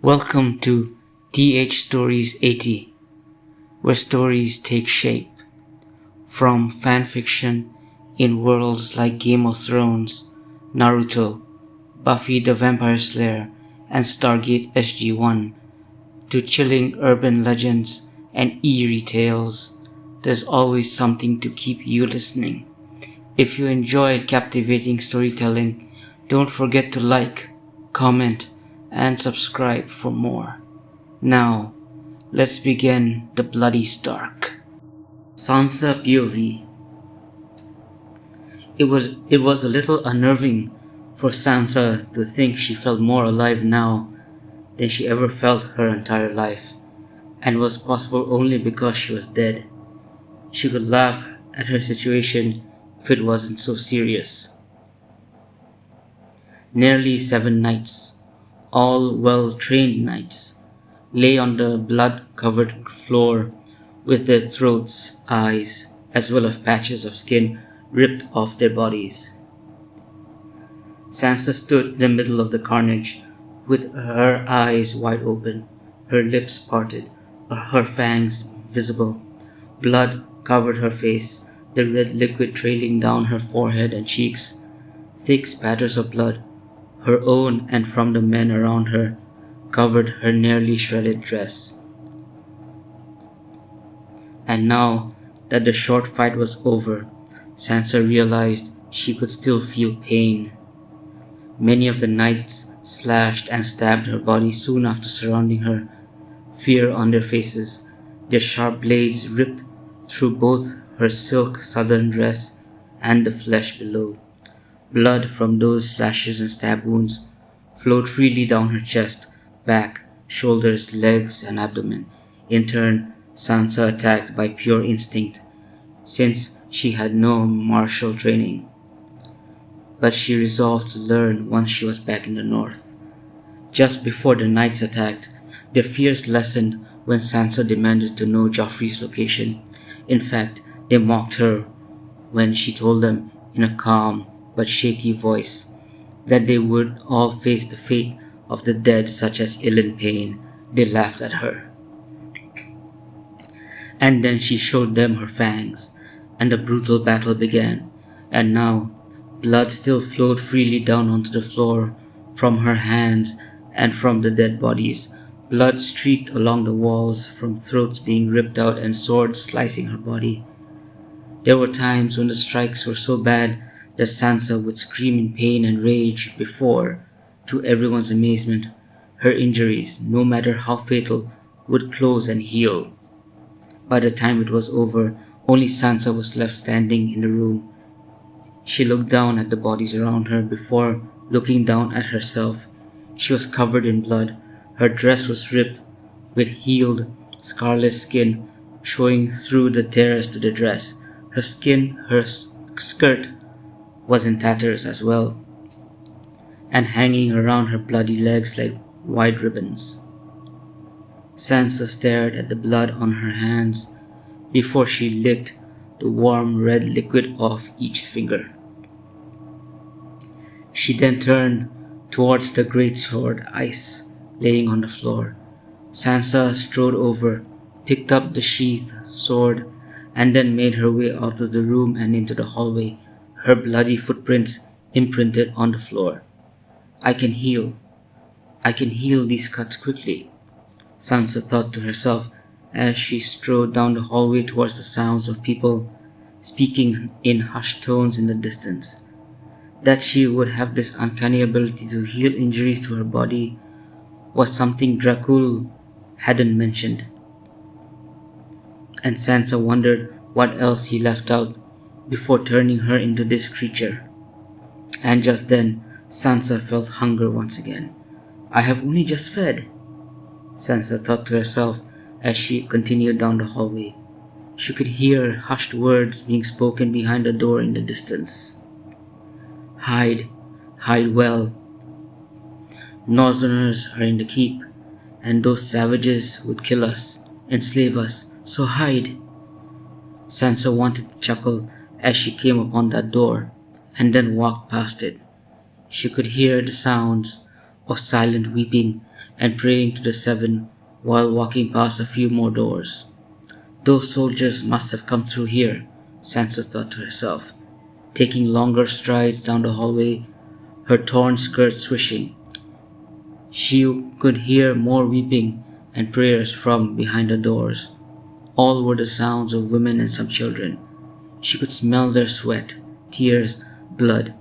Welcome to TH Stories 80, where stories take shape. From fanfiction in worlds like Game of Thrones, Naruto, Buffy the Vampire Slayer, and Stargate SG-1, to chilling urban legends and eerie tales, there's always something to keep you listening. If you enjoy captivating storytelling, don't forget to like, comment, and subscribe for more. Now, let's begin the bloody Stark. Sansa POV. It was a little unnerving for Sansa to think she felt more alive now than she ever felt her entire life, and was possible only because she was dead. She could laugh at her situation if it wasn't so serious. Nearly 7 knights, all well-trained knights, lay on the blood-covered floor with their throats, eyes, as well as patches of skin ripped off their bodies. Sansa stood in the middle of the carnage, with her eyes wide open, her lips parted, her fangs visible. Blood covered her face, the red liquid trailing down her forehead and cheeks. Thick spatters of blood, her own and from the men around her, covered her nearly shredded dress. And now that the short fight was over, Sansa realized she could still feel pain. Many of the knights slashed and stabbed her body soon after surrounding her, fear on their faces. Their sharp blades ripped through both her silk southern dress and the flesh below. Blood from those slashes and stab wounds flowed freely down her chest, back, shoulders, legs, and abdomen. In turn, Sansa attacked by pure instinct, since she had no martial training. But she resolved to learn once she was back in the north. Just before the knights attacked, their fears lessened when Sansa demanded to know Joffrey's location. In fact, they mocked her when she told them in a calm but shaky voice that they would all face the fate of the dead, such as Illyn Payne. They laughed at her. And then she showed them her fangs, and the brutal battle began. And now, blood still flowed freely down onto the floor from her hands and from the dead bodies. Blood streaked along the walls from throats being ripped out and swords slicing her body. There were times when the strikes were so bad that Sansa would scream in pain and rage before, to everyone's amazement, her injuries, no matter how fatal, would close and heal. By the time it was over, only Sansa was left standing in the room. She looked down at the bodies around her before looking down at herself. She was covered in blood. Her dress was ripped, with healed, scarless skin showing through the tears to the dress. Her skirt was in tatters as well, and hanging around her bloody legs like white ribbons. Sansa stared at the blood on her hands before she licked the warm red liquid off each finger. She then turned towards the greatsword ice laying on the floor. Sansa strode over, picked up the sheathed sword, and then made her way out of the room and into the hallway, her bloody footprints imprinted on the floor. I can heal these cuts quickly, Sansa thought to herself as she strode down the hallway towards the sounds of people speaking in hushed tones in the distance. That she would have this uncanny ability to heal injuries to her body was something Dracul hadn't mentioned, and Sansa wondered what else he left out before turning her into this creature. And just then, Sansa felt hunger once again. I have only just fed, Sansa thought to herself as she continued down the hallway. She could hear hushed words being spoken behind the door in the distance. Hide well. Northerners are in the keep, and those savages would kill us, enslave us, so hide. Sansa wanted to chuckle as she came upon that door, and then walked past it. She could hear the sounds of silent weeping and praying to the seven while walking past a few more doors. Those soldiers must have come through here, Sansa thought to herself, taking longer strides down the hallway, her torn skirt swishing. She could hear more weeping and prayers from behind the doors. All were the sounds of women and some children. She could smell their sweat, tears, blood.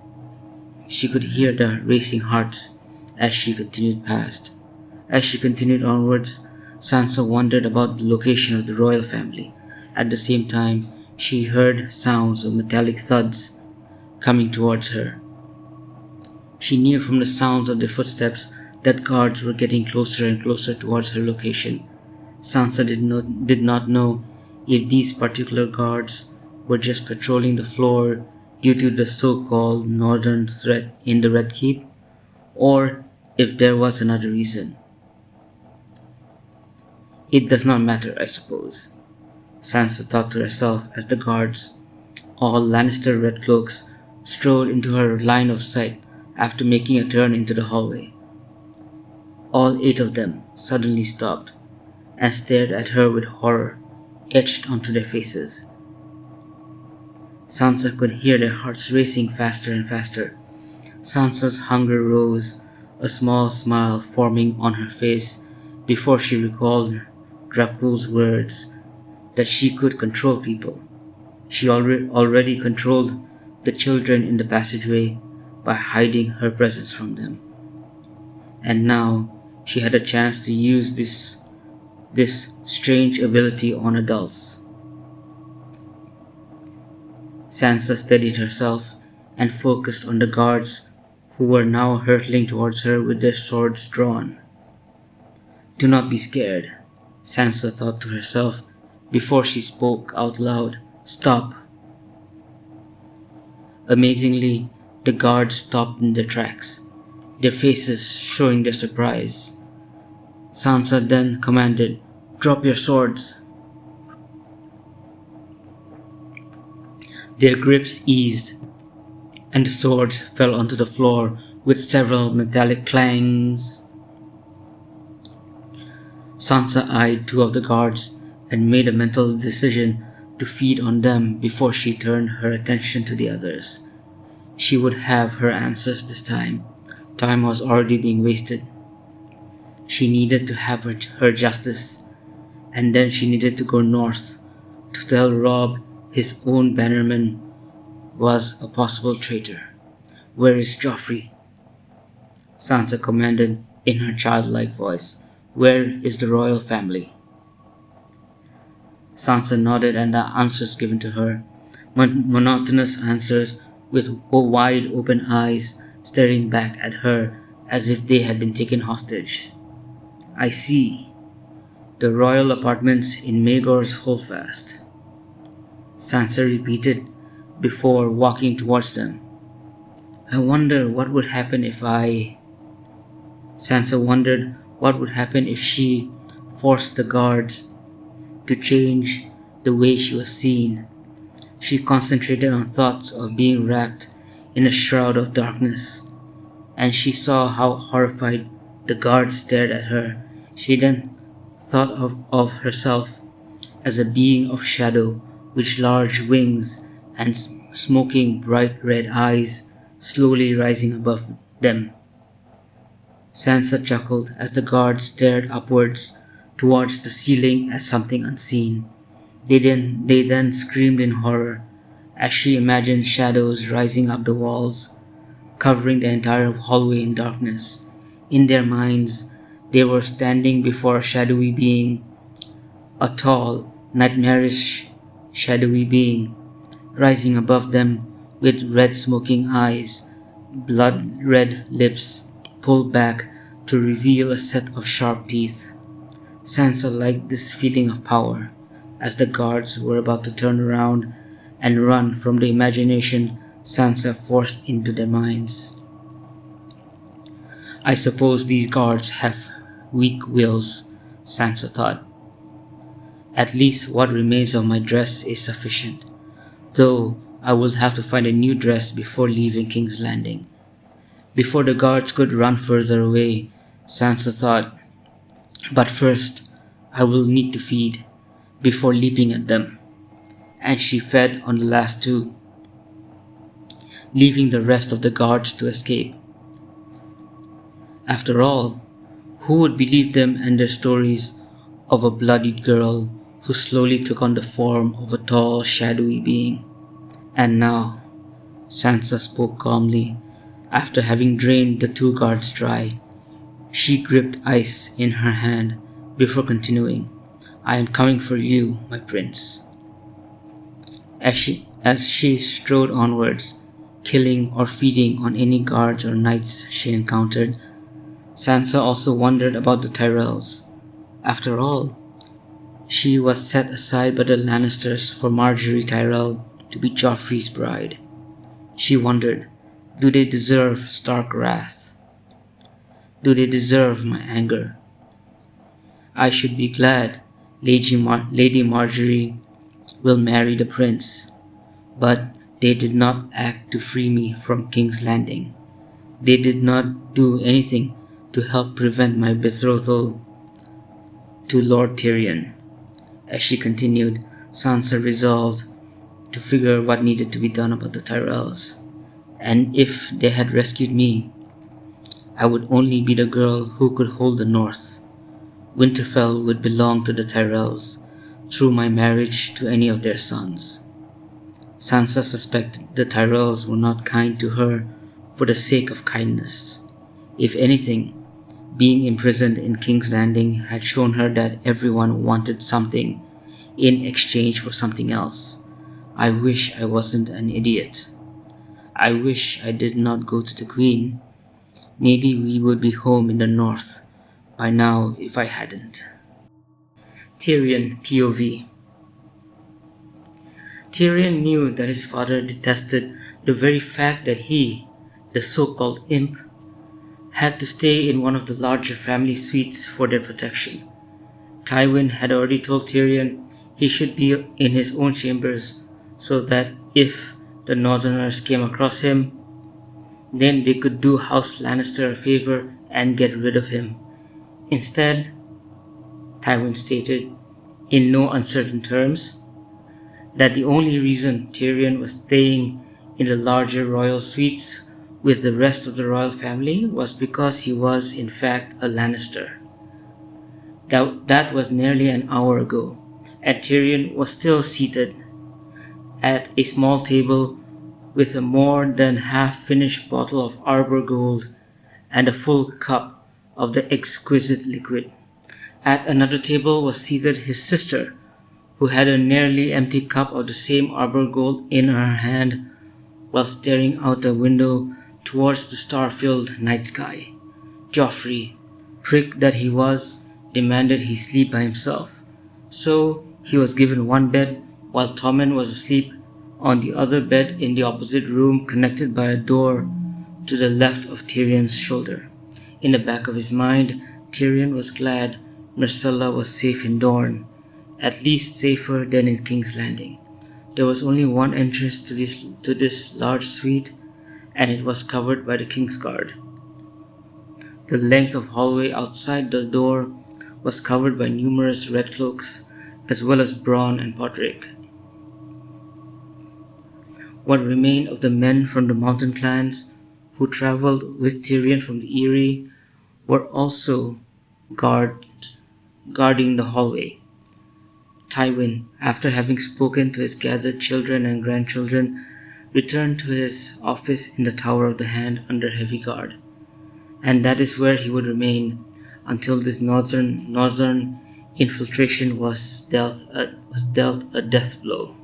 She could hear their racing hearts as she continued past. As she continued onwards, Sansa wondered about the location of the royal family. At the same time, she heard sounds of metallic thuds coming towards her. She knew from the sounds of their footsteps that guards were getting closer and closer towards her location. Sansa did not know if these particular guards were just patrolling the floor due to the so-called northern threat in the Red Keep, or if there was another reason. It does not matter, I suppose, Sansa thought to herself as the guards, all Lannister red cloaks, strode into her line of sight after making a turn into the hallway. All 8 of them suddenly stopped and stared at her with horror etched onto their faces. Sansa could hear their hearts racing faster and faster. Sansa's hunger rose, a small smile forming on her face before she recalled Dracul's words that she could control people. She already controlled the children in the passageway by hiding her presence from them. And now she had a chance to use this strange ability on adults. Sansa steadied herself and focused on the guards who were now hurtling towards her with their swords drawn. Do not be scared, Sansa thought to herself before she spoke out loud. Stop. Amazingly, the guards stopped in their tracks, their faces showing their surprise. Sansa then commanded, "Drop your swords." Their grips eased, and the swords fell onto the floor with several metallic clangs. Sansa eyed 2 of the guards and made a mental decision to feed on them before she turned her attention to the others. She would have her answers this time. Time was already being wasted. She needed to have her justice, and then she needed to go north to tell Robb his own bannerman was a possible traitor. Where is Joffrey? Sansa commanded in her childlike voice. Where is the royal family? Sansa nodded, and the answers given to her, monotonous answers with wide open eyes staring back at her as if they had been taken hostage. I see. The royal apartments in Maegor's Holdfast, Sansa repeated before walking towards them. I wonder what would happen if Sansa wondered what would happen if she forced the guards to change the way she was seen. She concentrated on thoughts of being wrapped in a shroud of darkness, and she saw how horrified the guards stared at her. She then thought of herself as a being of shadow with large wings and smoking bright red eyes slowly rising above them. Sansa chuckled as the guards stared upwards towards the ceiling at something unseen. They then screamed in horror as she imagined shadows rising up the walls, covering the entire hallway in darkness. In their minds, they were standing before a shadowy being, a tall, nightmarish, shadowy being, rising above them with red smoking eyes, blood-red lips pulled back to reveal a set of sharp teeth. Sansa liked this feeling of power as the guards were about to turn around and run from the imagination Sansa forced into their minds. I suppose these guards have weak wills, Sansa thought. At least what remains of my dress is sufficient, though I will have to find a new dress before leaving King's Landing. Before the guards could run further away, Sansa thought, "But first, I will need to feed," before leaping at them, and she fed on the last two, leaving the rest of the guards to escape. After all, who would believe them and their stories of a bloodied girl who slowly took on the form of a tall, shadowy being? And now, Sansa spoke calmly, after having drained the two guards dry. She gripped ice in her hand before continuing, "I am coming for you, my prince." As she strode onwards, killing or feeding on any guards or knights she encountered, Sansa also wondered about the Tyrells. After all, she was set aside by the Lannisters for Marjorie Tyrell to be Joffrey's bride. She wondered, do they deserve Stark wrath? Do they deserve my anger? I should be glad Lady Marjorie will marry the prince, but they did not act to free me from King's Landing. They did not do anything to help prevent my betrothal to Lord Tyrion. As she continued, Sansa resolved to figure what needed to be done about the Tyrells. And if they had rescued me, I would only be the girl who could hold the North. Winterfell would belong to the Tyrells through my marriage to any of their sons. Sansa suspected the Tyrells were not kind to her for the sake of kindness. If anything, being imprisoned in King's Landing had shown her that everyone wanted something in exchange for something else. I wish I wasn't an idiot. I wish I did not go to the Queen. Maybe we would be home in the North by now if I hadn't. Tyrion POV. Tyrion knew that his father detested the very fact that he, the so-called imp, had to stay in one of the larger family suites for their protection. Tywin had already told Tyrion he should be in his own chambers so that if the Northerners came across him, then they could do House Lannister a favor and get rid of him. Instead, Tywin stated, in no uncertain terms, that the only reason Tyrion was staying in the larger royal suites with the rest of the royal family was because he was in fact a Lannister. That was nearly an hour ago, and Tyrion was still seated at a small table with a more than half-finished bottle of Arbor Gold and a full cup of the exquisite liquid. At another table was seated his sister, who had a nearly empty cup of the same Arbor Gold in her hand while staring out the window towards the star-filled night sky. Joffrey, prick that he was, demanded he sleep by himself, so he was given one bed while Tommen was asleep on the other bed in the opposite room connected by a door to the left of Tyrion's shoulder. In the back of his mind, Tyrion was glad Myrcella was safe in Dorne, at least safer than in King's Landing. There was only one entrance to this large suite, and it was covered by the King's Guard. The length of hallway outside the door was covered by numerous red cloaks, as well as Bronn and Podrick. What remained of the men from the mountain clans who traveled with Tyrion from the Eyrie were also guarding the hallway. Tywin, after having spoken to his gathered children and grandchildren, returned to his office in the Tower of the Hand under heavy guard, and that is where he would remain until this northern infiltration was dealt a death blow.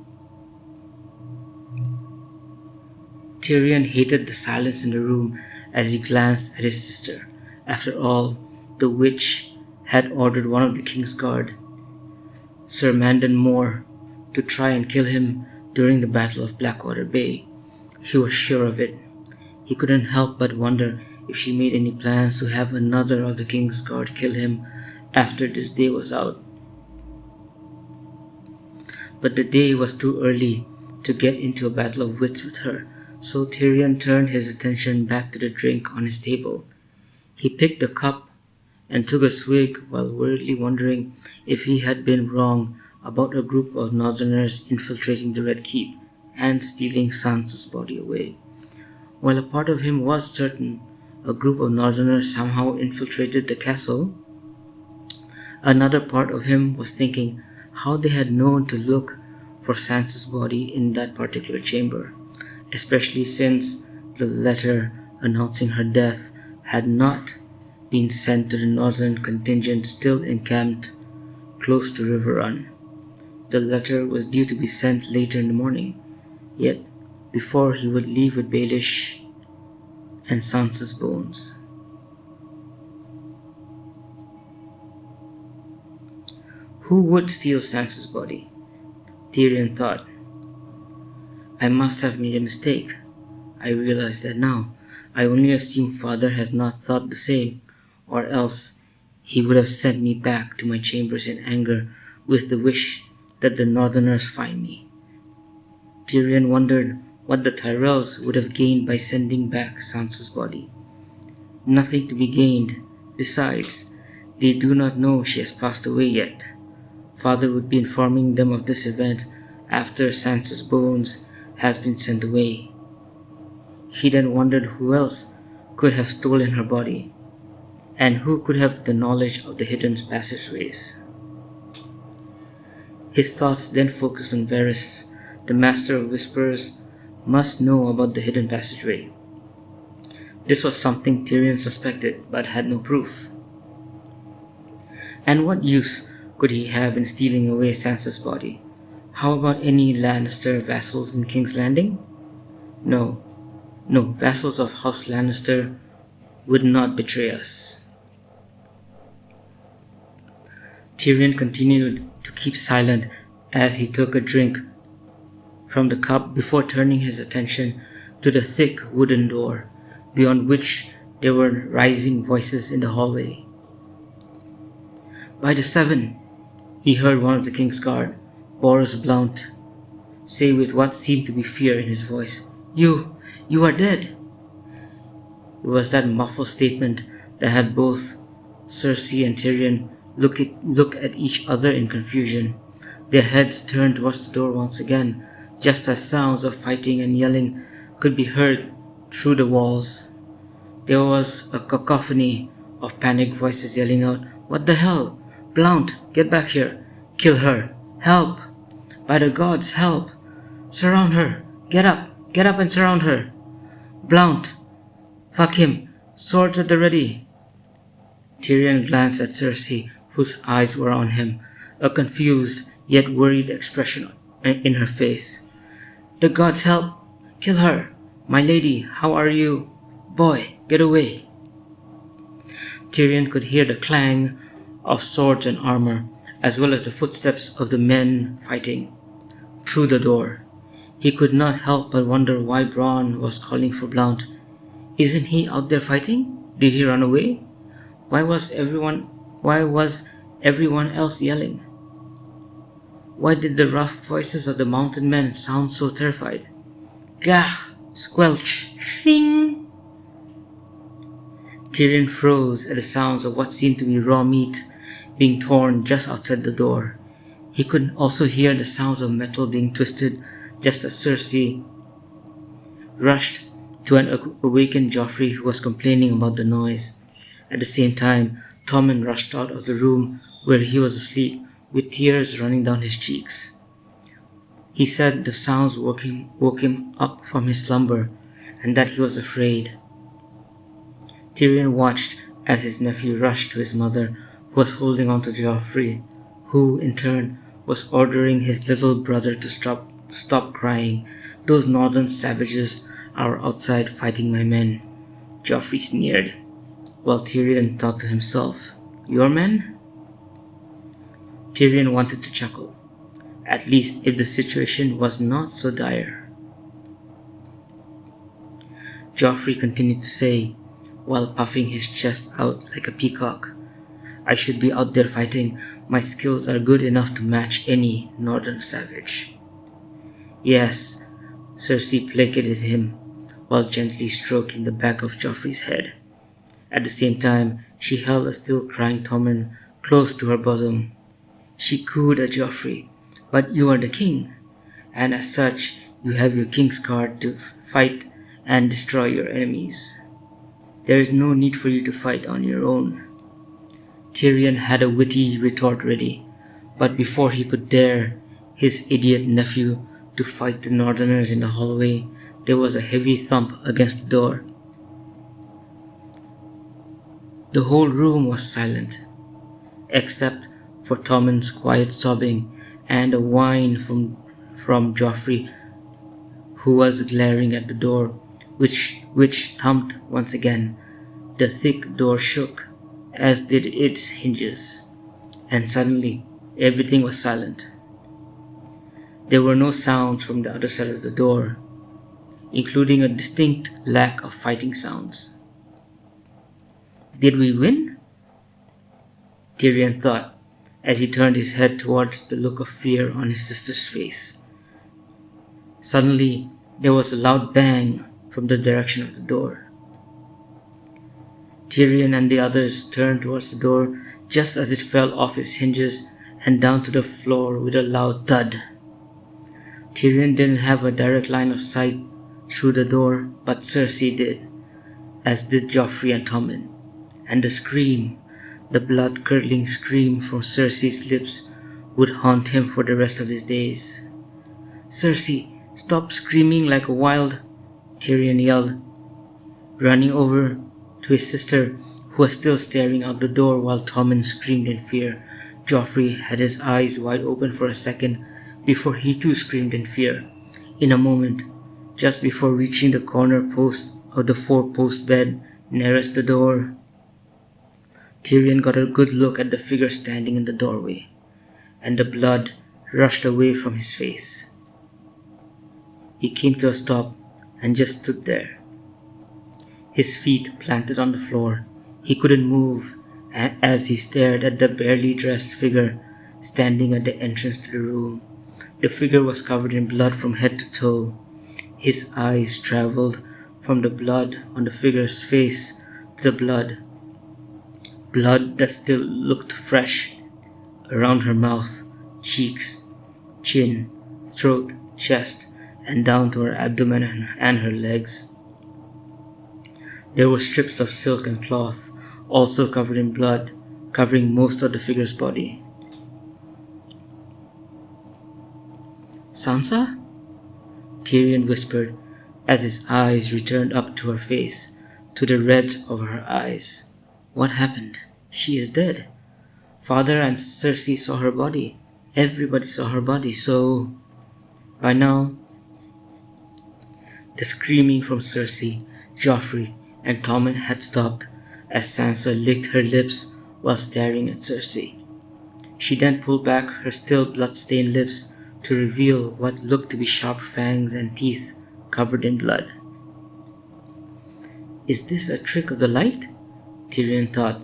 Tyrion hated the silence in the room as he glanced at his sister. After all, the witch had ordered one of the King's Guard, Sir Mandon Moore, to try and kill him during the Battle of Blackwater Bay. He was sure of it. He couldn't help but wonder if she made any plans to have another of the King's Guard kill him after this day was out. But the day was too early to get into a battle of wits with her, So Tyrion turned his attention back to the drink on his table. He picked the cup and took a swig while weirdly wondering if he had been wrong about a group of northerners infiltrating the Red Keep and stealing Sansa's body away. While a part of him was certain a group of northerners somehow infiltrated the castle, another part of him was thinking how they had known to look for Sansa's body in that particular chamber, especially since the letter announcing her death had not been sent to the northern contingent still encamped close to River Run. The letter was due to be sent later in the morning, yet before he would leave with Baelish and Sansa's bones. Who would steal Sansa's body? Tyrion thought. I must have made a mistake. I realize that now. I only assume father has not thought the same, or else he would have sent me back to my chambers in anger with the wish that the northerners find me. Tyrion wondered what the Tyrells would have gained by sending back Sansa's body. Nothing to be gained. Besides, they do not know she has passed away yet. Father would be informing them of this event after Sansa's bones has been sent away. He then wondered who else could have stolen her body, and who could have the knowledge of the hidden passageways. His thoughts then focused on Varys. The Master of Whispers must know about the hidden passageway. This was something Tyrion suspected but had no proof. And what use could he have in stealing away Sansa's body? How about any Lannister vassals in King's Landing? No, vassals of House Lannister would not betray us. Tyrion continued to keep silent as he took a drink from the cup before turning his attention to the thick wooden door, beyond which there were rising voices in the hallway. By the Seven, he heard one of the King's Guard, Boros Blount, say with what seemed to be fear in his voice, You are dead. It was that muffled statement that had both Cersei and Tyrion look at each other in confusion. Their heads turned towards the door once again, just as sounds of fighting and yelling could be heard through the walls. There was a cacophony of panicked voices yelling out, What the hell? Blount, get back here. Kill her. Help. By the gods, help. Surround her. Get up and surround her. Blount. Fuck him. Swords at the ready. Tyrion glanced at Cersei, whose eyes were on him, a confused yet worried expression in her face. The gods help. Kill her. My lady, how are you? Boy, get away. Tyrion could hear the clang of swords and armor, as well as the footsteps of the men fighting through the door. He could not help but wonder why Bronn was calling for Blount. Isn't he out there fighting? Did he run away? Why was everyone else yelling? Why did the rough voices of the mountain men sound so terrified? Gah! Squelch! Shing! Tyrion froze at the sounds of what seemed to be raw meat being torn just outside the door. He could also hear the sounds of metal being twisted just as Cersei rushed to an awakened Joffrey who was complaining about the noise. At the same time, Tommen rushed out of the room where he was asleep with tears running down his cheeks. He said the sounds woke him up from his slumber and that he was afraid. Tyrion watched as his nephew rushed to his mother, who was holding on to Joffrey, who, in turn, was ordering his little brother to stop crying. Those northern savages are outside fighting my men. Joffrey sneered, while Tyrion thought to himself, Your men? Tyrion wanted to chuckle, at least if the situation was not so dire. Joffrey continued to say, while puffing his chest out like a peacock, I should be out there fighting. My skills are good enough to match any northern savage. Yes, Cersei placated him. while gently stroking the back of Joffrey's head. At the same time, she held a still crying Tommen close to her bosom. She cooed at Joffrey, "But you are the king, and as such, you have your king's card to fight and destroy your enemies. There is no need for you to fight on your own." Tyrion had a witty retort ready, but before he could dare his idiot nephew to fight the northerners in the hallway, there was a heavy thump against the door. The whole room was silent, except for Tommen's quiet sobbing and a whine from Joffrey, who was glaring at the door, which thumped once again. The thick door shook, as did its hinges, and suddenly everything was silent. There were no sounds from the other side of the door, including a distinct lack of fighting sounds. Did we win? Tyrion thought, as he turned his head towards the look of fear on his sister's face. Suddenly, there was a loud bang from the direction of the door. Tyrion and the others turned towards the door just as it fell off its hinges and down to the floor with a loud thud. Tyrion didn't have a direct line of sight through the door, but Cersei did, as did Joffrey and Tommen. And the scream, the blood-curdling scream from Cersei's lips, would haunt him for the rest of his days. "Cersei, stop screaming like a wild," Tyrion yelled, running over to his sister, who was still staring out the door while Tommen screamed in fear. Joffrey had his eyes wide open for a second before he too screamed in fear. In a moment, just before reaching the corner post of the four-post bed nearest the door, Tyrion got a good look at the figure standing in the doorway, and the blood rushed away from his face. He came to a stop and just stood there, his feet planted on the floor. He couldn't move as he stared at the barely dressed figure standing at the entrance to the room. The figure was covered in blood from head to toe. His eyes traveled from the blood on the figure's face to the blood that still looked fresh, around her mouth, cheeks, chin, throat, chest, and down to her abdomen and her legs. There were strips of silk and cloth, also covered in blood, covering most of the figure's body. "Sansa?" Tyrion whispered as his eyes returned up to her face, to the red of her eyes. "What happened? She is dead. Father and Cersei saw her body. Everybody saw her body, so..." By now, the screaming from Cersei, Joffrey, and Tommen had stopped as Sansa licked her lips while staring at Cersei. She then pulled back her still blood-stained lips to reveal what looked to be sharp fangs and teeth covered in blood. "Is this a trick of the light?" Tyrion thought,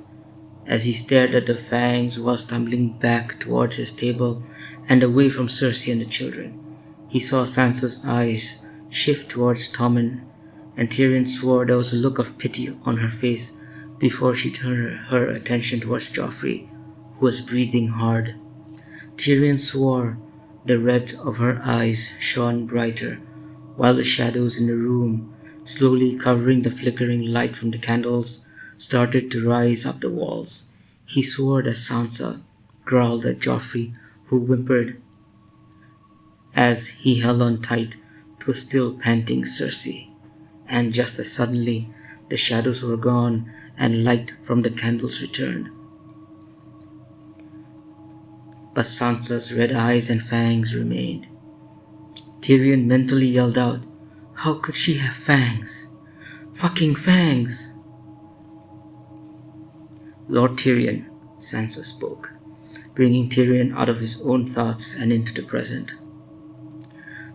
as he stared at the fangs while stumbling back towards his table and away from Cersei and the children. He saw Sansa's eyes shift towards Tommen, and Tyrion swore there was a look of pity on her face before she turned her attention towards Joffrey, who was breathing hard. Tyrion swore the red of her eyes shone brighter, while the shadows in the room, slowly covering the flickering light from the candles, started to rise up the walls. He swore that Sansa growled at Joffrey, who whimpered as he held on tight to a still panting Cersei. And just as suddenly, the shadows were gone and light from the candles returned. But Sansa's red eyes and fangs remained. Tyrion mentally yelled out, "How could she have fangs? Fucking fangs!" "Lord Tyrion," Sansa spoke, bringing Tyrion out of his own thoughts and into the present.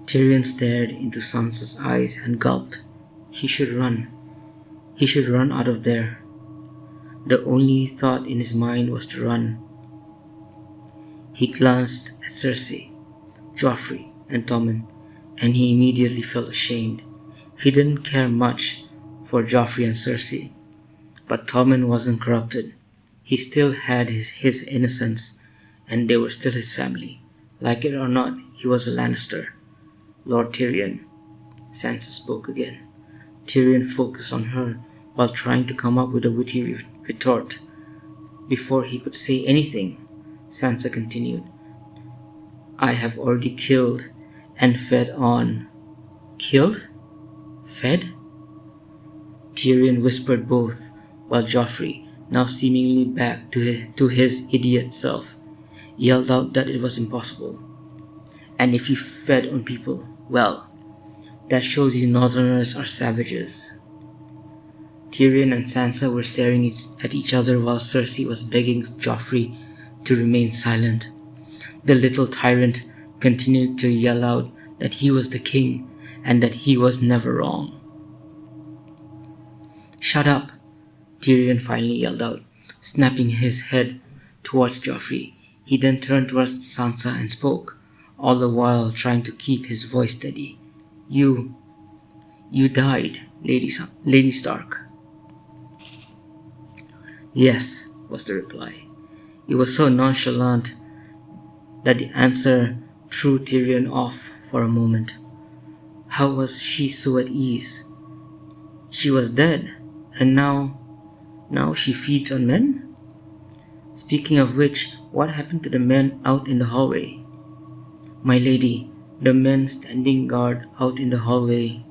Tyrion stared into Sansa's eyes and gulped. He should run. He should run out of there. The only thought in his mind was to run. He glanced at Cersei, Joffrey, and Tommen, and he immediately felt ashamed. He didn't care much for Joffrey and Cersei, but Tommen wasn't corrupted. He still had his innocence, and they were still his family. Like it or not, he was a Lannister. Lord Tyrion, Sansa spoke again. Tyrion focused on her while trying to come up with a witty retort. Before he could say anything, Sansa continued, I have already killed and fed on. Killed? Fed? Tyrion whispered both, while Joffrey, now seemingly back to his idiot self, yelled out that it was impossible. And if you fed on people, well, that shows you Northerners are savages. Tyrion and Sansa were staring at each other while Cersei was begging Joffrey to remain silent. The little tyrant continued to yell out that he was the king and that he was never wrong. Shut up, Tyrion finally yelled out, snapping his head towards Joffrey. He then turned towards Sansa and spoke, all the while trying to keep his voice steady. You died, Lady Stark. Yes, was the reply. It was so nonchalant that the answer threw Tyrion off for a moment. How was she so at ease? She was dead, and now she feeds on men? Speaking of which, what happened to the men out in the hallway? My lady, the men standing guard out in the hallway.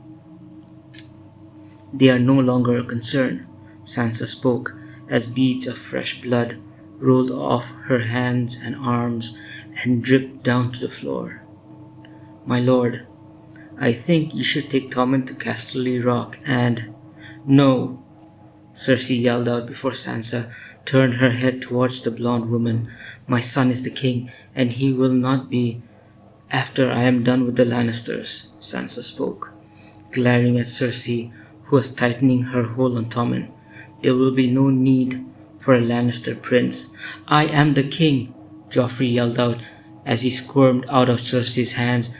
They are no longer a concern, Sansa spoke, as beads of fresh blood rolled off her hands and arms and dripped down to the floor. My lord, I think you should take Tommen to Casterly Rock and... No, Cersei yelled out before Sansa turned her head towards the blonde woman. My son is the king, and he will not be after I am done with the Lannisters, Sansa spoke, glaring at Cersei, who was tightening her hold on Tommen. There will be no need for a Lannister prince. I am the king, Joffrey yelled out as he squirmed out of Cersei's hands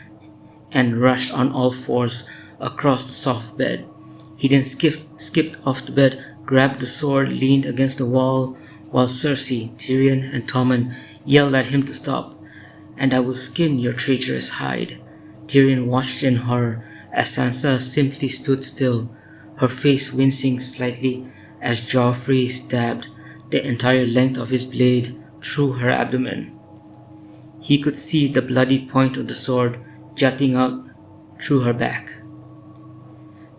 and rushed on all fours across the soft bed. He then skipped off the bed, grabbed the sword, leaned against the wall, while Cersei, Tyrion, and Tommen yelled at him to stop. And I will skin your traitorous hide. Tyrion watched in horror as Sansa simply stood still, her face wincing slightly as Joffrey stabbed the entire length of his blade through her abdomen. He could see the bloody point of the sword jutting out through her back.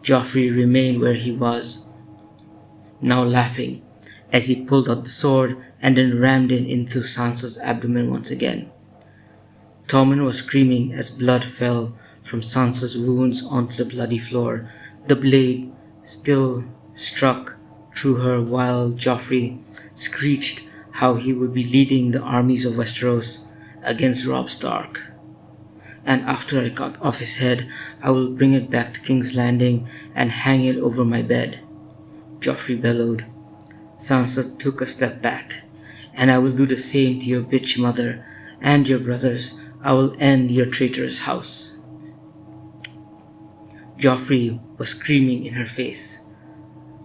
Joffrey remained where he was, now laughing, as he pulled out the sword and then rammed it into Sansa's abdomen once again. Tommen was screaming as blood fell from Sansa's wounds onto the bloody floor. The blade still struck through her while Joffrey screeched how he would be leading the armies of Westeros against Robb Stark. And after I cut off his head, I will bring it back to King's Landing and hang it over my bed, Joffrey bellowed. Sansa took a step back. And I will do the same to your bitch mother and your brothers. I will end your traitorous house. Joffrey was screaming in her face.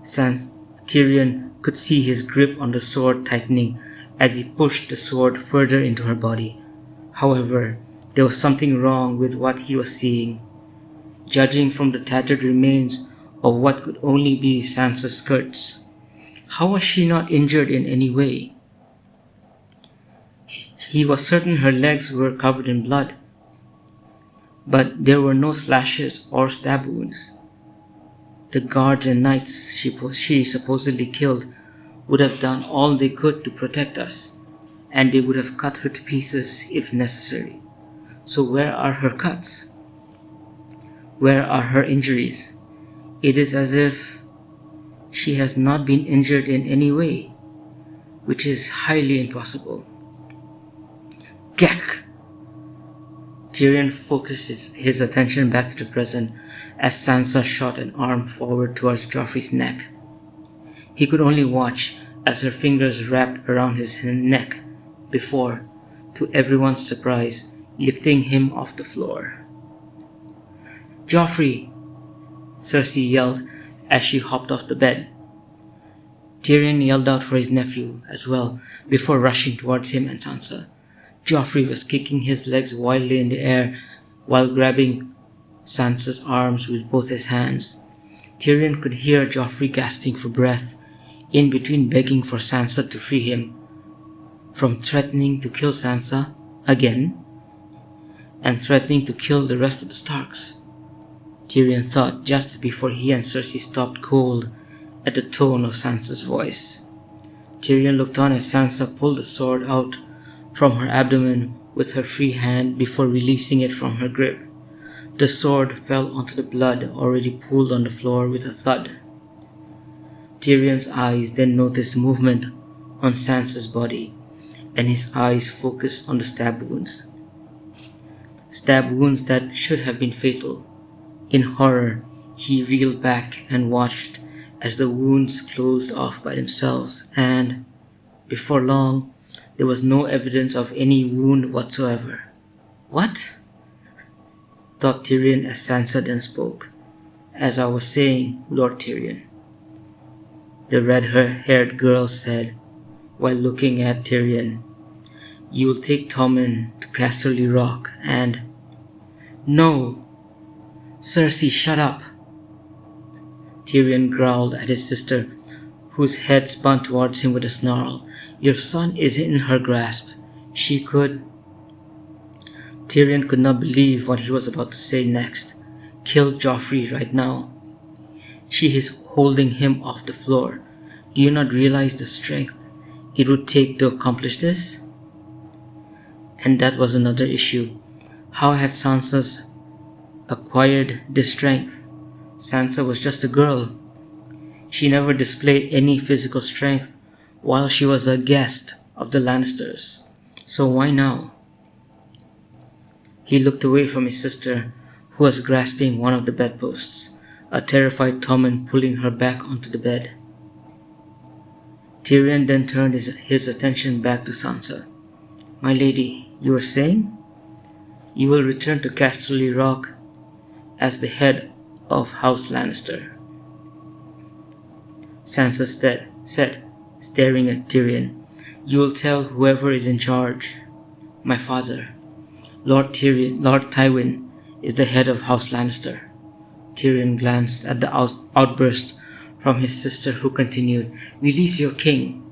Tyrion could see his grip on the sword tightening as he pushed the sword further into her body. However, there was something wrong with what he was seeing. Judging from the tattered remains of what could only be Sansa's skirts, how was she not injured in any way? He was certain her legs were covered in blood, but there were no slashes or stab wounds. The guards and knights she supposedly killed would have done all they could to protect us, and they would have cut her to pieces if necessary. So where are her cuts? Where are her injuries? It is as if she has not been injured in any way, which is highly impossible. Gek! Tyrion focuses his attention back to the present as Sansa shot an arm forward towards Joffrey's neck. He could only watch as her fingers wrapped around his neck before, to everyone's surprise, lifting him off the floor. Joffrey! Cersei yelled as she hopped off the bed. Tyrion yelled out for his nephew as well before rushing towards him and Sansa. Joffrey was kicking his legs wildly in the air while grabbing Sansa's arms with both his hands. Tyrion could hear Joffrey gasping for breath, in between begging for Sansa to free him from threatening to kill Sansa again and threatening to kill the rest of the Starks. Tyrion thought just before he and Cersei stopped cold at the tone of Sansa's voice. Tyrion looked on as Sansa pulled the sword out from her abdomen with her free hand before releasing it from her grip. The sword fell onto the blood already pooled on the floor with a thud. Tyrion's eyes then noticed movement on Sansa's body, and his eyes focused on the stab wounds. Stab wounds that should have been fatal. In horror, he reeled back and watched as the wounds closed off by themselves, and, before long, there was no evidence of any wound whatsoever. "What?" thought Tyrion as Sansa then spoke. "As I was saying, Lord Tyrion," the red-haired girl said, while looking at Tyrion, "you will take Tommen to Casterly Rock and—" "No! Cersei, shut up!" Tyrion growled at his sister, whose head spun towards him with a snarl. "Your son is in her grasp. She could—" Tyrion could not believe what he was about to say next. "Kill Joffrey right now. She is holding him off the floor. Do you not realize the strength it would take to accomplish this?" And that was another issue. How had Sansa acquired this strength? Sansa was just a girl. She never displayed any physical strength while she was a guest of the Lannisters. So why now? He looked away from his sister, who was grasping one of the bedposts, a terrified Tommen pulling her back onto the bed. Tyrion then turned his attention back to Sansa. "My lady, you were saying? You will return to Casterly Rock as the head of House Lannister," Sansa said, staring at Tyrion. "You will tell whoever is in charge. My father, Lord Tywin, is the head of House Lannister." Tyrion glanced at the outburst from his sister, who continued, "Release your king.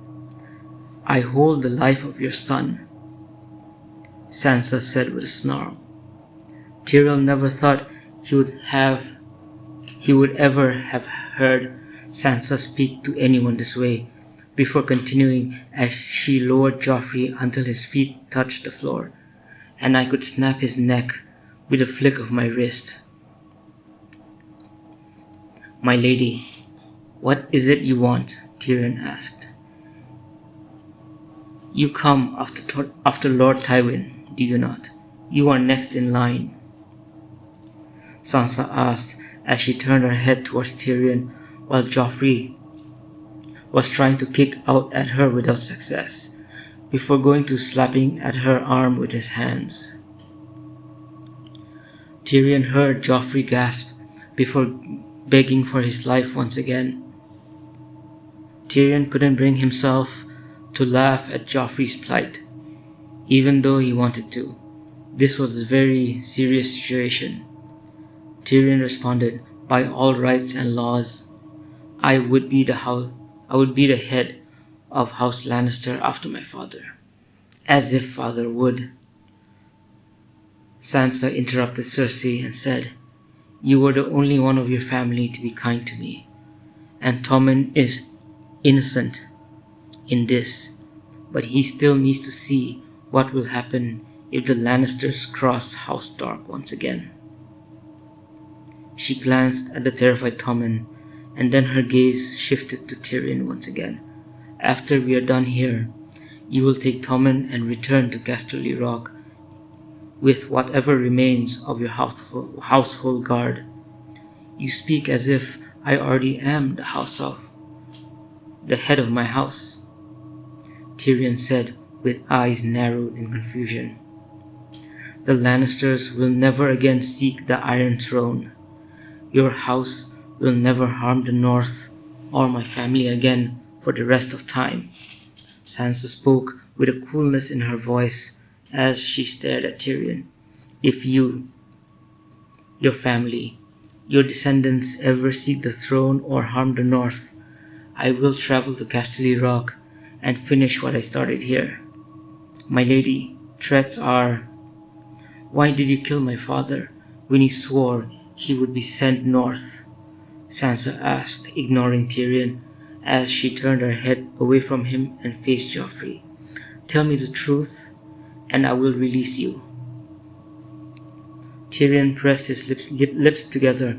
I hold the life of your son," Sansa said with a snarl. Tyrion never thought he would ever have heard Sansa speak to anyone this way, before continuing as she lowered Joffrey until his feet touched the floor, "and I could snap his neck with a flick of my wrist." "My lady, what is it you want?" Tyrion asked. "You come after Lord Tywin, do you not? You are next in line," Sansa asked as she turned her head towards Tyrion while Joffrey was trying to kick out at her without success, before going to slapping at her arm with his hands. Tyrion heard Joffrey gasp before begging for his life once again. Tyrion couldn't bring himself to laugh at Joffrey's plight, even though he wanted to. This was a very serious situation. Tyrion responded, "By all rights and laws, I would be the head of House Lannister after my father." "As if father would," Sansa interrupted Cersei and said, "You were the only one of your family to be kind to me, and Tommen is innocent in this, but he still needs to see what will happen if the Lannisters cross House Stark once again." She glanced at the terrified Tommen, and then her gaze shifted to Tyrion once again. "After we are done here, you will take Tommen and return to Casterly Rock with whatever remains of your household guard. You speak as if I already am the head of my house," Tyrion said with eyes narrowed in confusion. "The Lannisters will never again seek the Iron Throne. Your house will never harm the North or my family again for the rest of time. Sansa spoke with a coolness in her voice as she stared at Tyrion. If you, your family, your descendants ever seek the throne or harm the North, I will travel to Casterly Rock and finish what I started here. My lady, threats are... Why did you kill my father when he swore he would be sent north? Sansa asked, ignoring Tyrion as she turned her head away from him and faced Joffrey. Tell me the truth, and I will release you. Tyrion pressed his lips together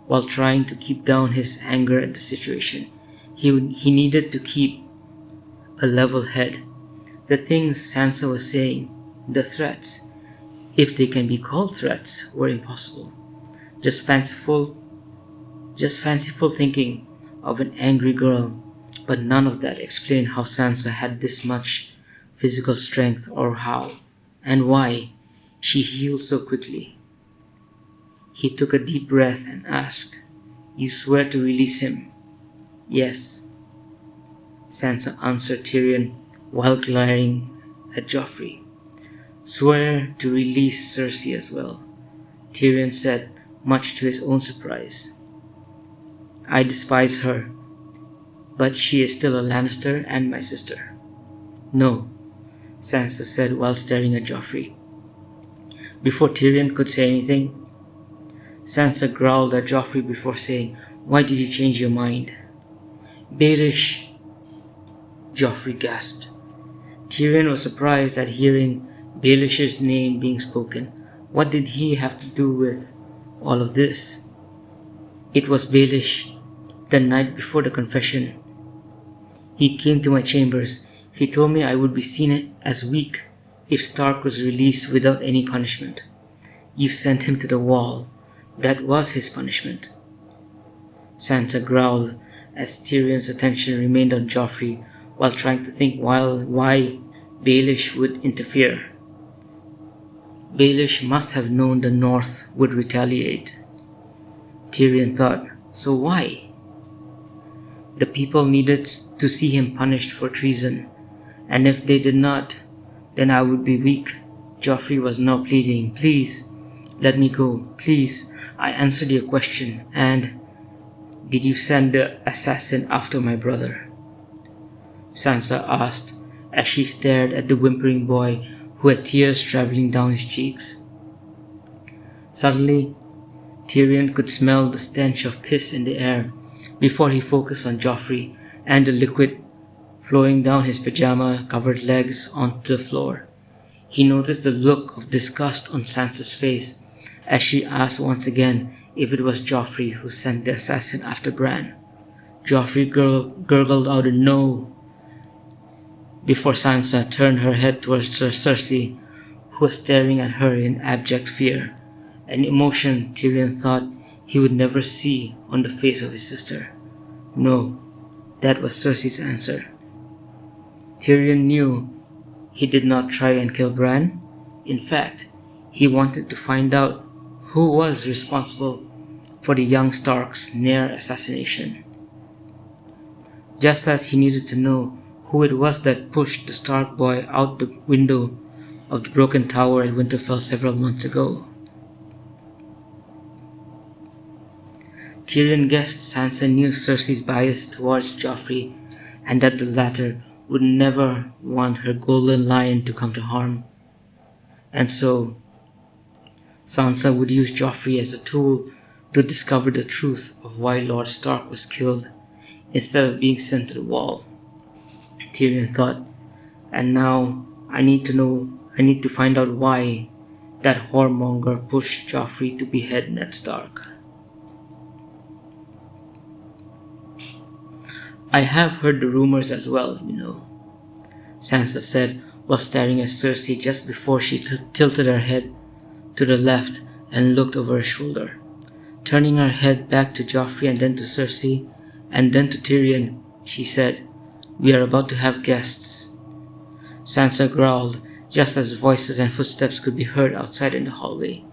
while trying to keep down his anger at the situation. He needed to keep a level head. The things Sansa was saying, the threats, if they can be called threats, were impossible. Just fanciful thinking of an angry girl, but none of that explained how Sansa had this much physical strength or how and why she healed so quickly. He took a deep breath and asked, You swear to release him? Yes, Sansa answered Tyrion while glaring at Joffrey. Swear to release Cersei as well, Tyrion said, much to his own surprise. I despise her, but she is still a Lannister and my sister. No, Sansa said while staring at Joffrey. Before Tyrion could say anything, Sansa growled at Joffrey before saying, Why did you change your mind? Baelish, Joffrey gasped. Tyrion was surprised at hearing Baelish's name being spoken. What did he have to do with all of this? It was Baelish, the night before the confession. He came to my chambers. He told me I would be seen as weak if Stark was released without any punishment. You sent him to the wall. That was his punishment. Sansa growled as Tyrion's attention remained on Joffrey while trying to think why Baelish would interfere. Baelish must have known the North would retaliate. Tyrion thought, so why? The people needed to see him punished for treason, and if they did not, then I would be weak. Joffrey was now pleading, Please, let me go. Please, I answered your question, and did you send the assassin after my brother? Sansa asked as she stared at the whimpering boy who had tears traveling down his cheeks. Suddenly, Tyrion could smell the stench of piss in the air before he focused on Joffrey and the liquid flowing down his pajama-covered legs onto the floor. He noticed the look of disgust on Sansa's face as she asked once again if it was Joffrey who sent the assassin after Bran. Joffrey gurgled out a no before Sansa turned her head towards Cersei, who was staring at her in abject fear, an emotion Tyrion thought he would never see on the face of his sister. No, that was Cersei's answer. Tyrion knew he did not try and kill Bran. In fact, he wanted to find out who was responsible for the young Stark's near assassination. Just as he needed to know who it was that pushed the Stark boy out the window of the broken tower at Winterfell several months ago. Tyrion guessed Sansa knew Cersei's bias towards Joffrey and that the latter would never want her golden lion to come to harm. And so, Sansa would use Joffrey as a tool to discover the truth of why Lord Stark was killed instead of being sent to the wall. Tyrion thought, and now I need to find out why that whoremonger pushed Joffrey to behead Ned Stark. I have heard the rumors as well, Sansa said while staring at Cersei just before she tilted her head to the left and looked over her shoulder. Turning her head back to Joffrey and then to Cersei, and then to Tyrion, she said, We are about to have guests. Sansa growled just as voices and footsteps could be heard outside in the hallway.